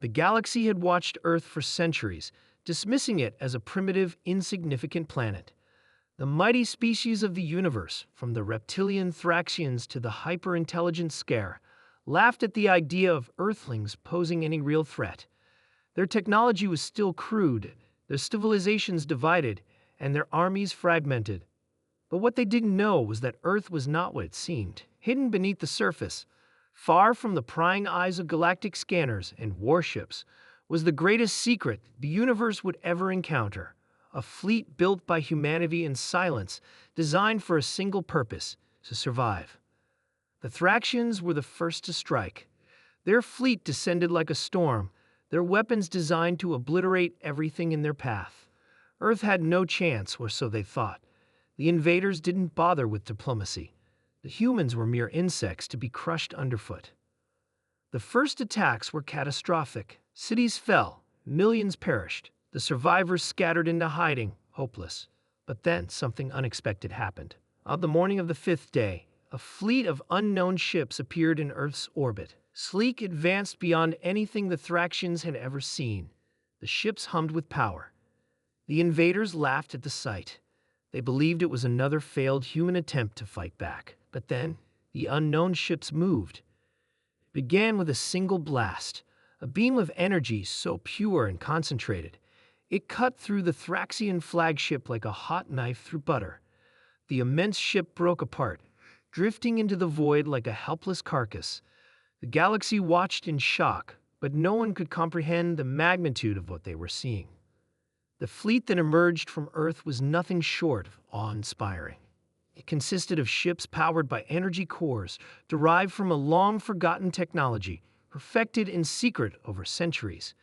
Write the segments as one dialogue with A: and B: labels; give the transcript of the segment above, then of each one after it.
A: The galaxy had watched Earth for centuries, dismissing it as a primitive, insignificant planet. The mighty species of the universe, from the reptilian Thraxians to the hyper-intelligent Scare, laughed at the idea of Earthlings posing any real threat. Their technology was still crude, their civilizations divided, and their armies fragmented. But what they didn't know was that Earth was not what it seemed. Hidden beneath the surface, far from the prying eyes of galactic scanners and warships, was the greatest secret the universe would ever encounter. A fleet built by humanity in silence, designed for a single purpose: to survive. The Thraxians were the first to strike. Their fleet descended like a storm, their weapons designed to obliterate everything in their path. Earth had no chance, or so they thought. The invaders didn't bother with diplomacy. The humans were mere insects to be crushed underfoot. The first attacks were catastrophic. Cities fell, millions perished. The survivors scattered into hiding, hopeless. But then something unexpected happened. On the morning of the fifth day, a fleet of unknown ships appeared in Earth's orbit. Sleek, advanced beyond anything the Thraxians had ever seen. The ships hummed with power. The invaders laughed at the sight. They believed it was another failed human attempt to fight back. But then, the unknown ships moved. It began with a single blast, a beam of energy so pure and concentrated. It cut through the Thraxian flagship like a hot knife through butter. The immense ship broke apart, drifting into the void like a helpless carcass. The galaxy watched in shock, but no one could comprehend the magnitude of what they were seeing. The fleet that emerged from Earth was nothing short of awe-inspiring. It consisted of ships powered by energy cores derived from a long-forgotten technology, perfected in secret over centuries.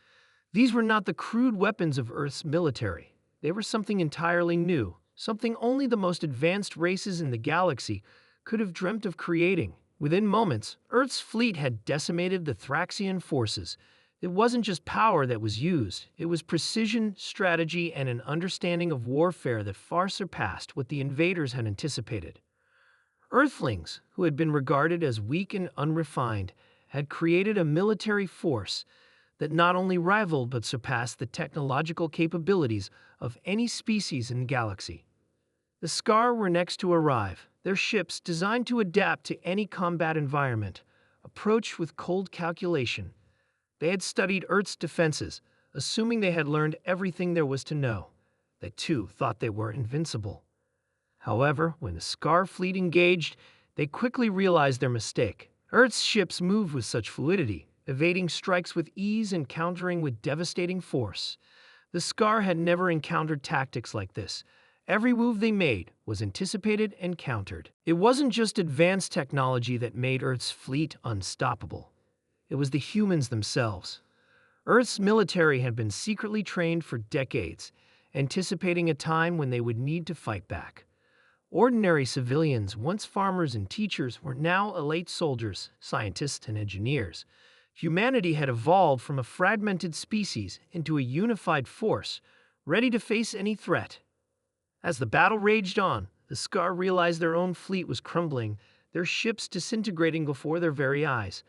A: These were not the crude weapons of Earth's military. They were something entirely new, something only the most advanced races in the galaxy could have dreamt of creating. Within moments, Earth's fleet had decimated the Thraxian forces. It wasn't just power that was used, it was precision, strategy, and an understanding of warfare that far surpassed what the invaders had anticipated. Earthlings, who had been regarded as weak and unrefined, had created a military force that not only rivaled but surpassed the technological capabilities of any species in the galaxy. The Scar were next to arrive, their ships, designed to adapt to any combat environment, approached with cold calculation. They had studied Earth's defenses, assuming they had learned everything there was to know. They, too, thought they were invincible. However, when the Scar fleet engaged, they quickly realized their mistake. Earth's ships moved with such fluidity, evading strikes with ease and countering with devastating force. The Scar had never encountered tactics like this. Every move they made was anticipated and countered. It wasn't just advanced technology that made Earth's fleet unstoppable. It was the humans themselves. Earth's military had been secretly trained for decades, anticipating a time when they would need to fight back. Ordinary civilians, once farmers and teachers, were now elite soldiers, scientists, and engineers. Humanity had evolved from a fragmented species into a unified force, ready to face any threat. As the battle raged on, the Scar realized their own fleet was crumbling, their ships disintegrating before their very eyes.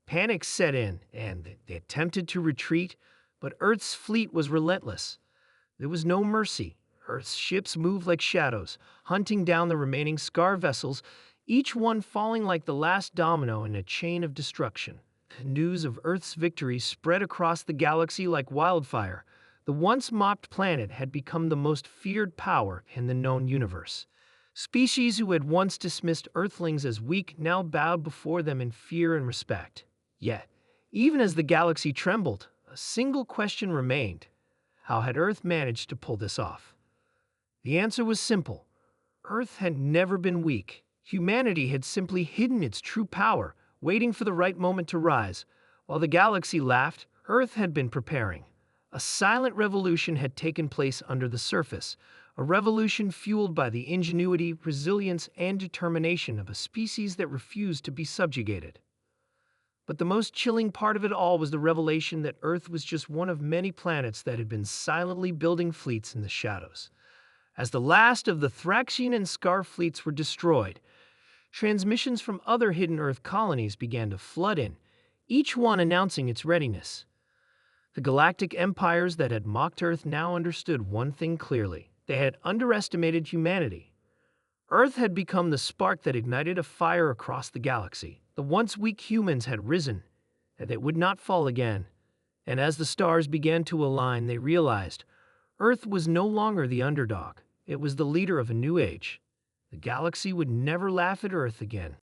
A: Panic set in, and they attempted to retreat, but Earth's fleet was relentless. There was no mercy. Earth's ships moved like shadows, hunting down the remaining Scar vessels, each one falling like the last domino in a chain of destruction. News of Earth's victory spread across the galaxy like wildfire. The once mocked planet had become the most feared power in the known universe. Species who had once dismissed Earthlings as weak now bowed before them in fear and respect. Yet, even as the galaxy trembled, a single question remained. How had Earth managed to pull this off? The answer was simple. Earth had never been weak. Humanity had simply hidden its true power, waiting for the right moment to rise. While the galaxy laughed, Earth had been preparing. A silent revolution had taken place under the surface, a revolution fueled by the ingenuity, resilience, and determination of a species that refused to be subjugated. But the most chilling part of it all was the revelation that Earth was just one of many planets that had been silently building fleets in the shadows. As the last of the Thraxian and Scar fleets were destroyed, transmissions from other hidden Earth colonies began to flood in, each one announcing its readiness. The galactic empires that had mocked Earth now understood one thing clearly. They had underestimated humanity. Earth had become the spark that ignited a fire across the galaxy. The once weak humans had risen, and they would not fall again. And as the stars began to align, they realized Earth was no longer the underdog. It was the leader of a new age. The galaxy would never laugh at Earth again.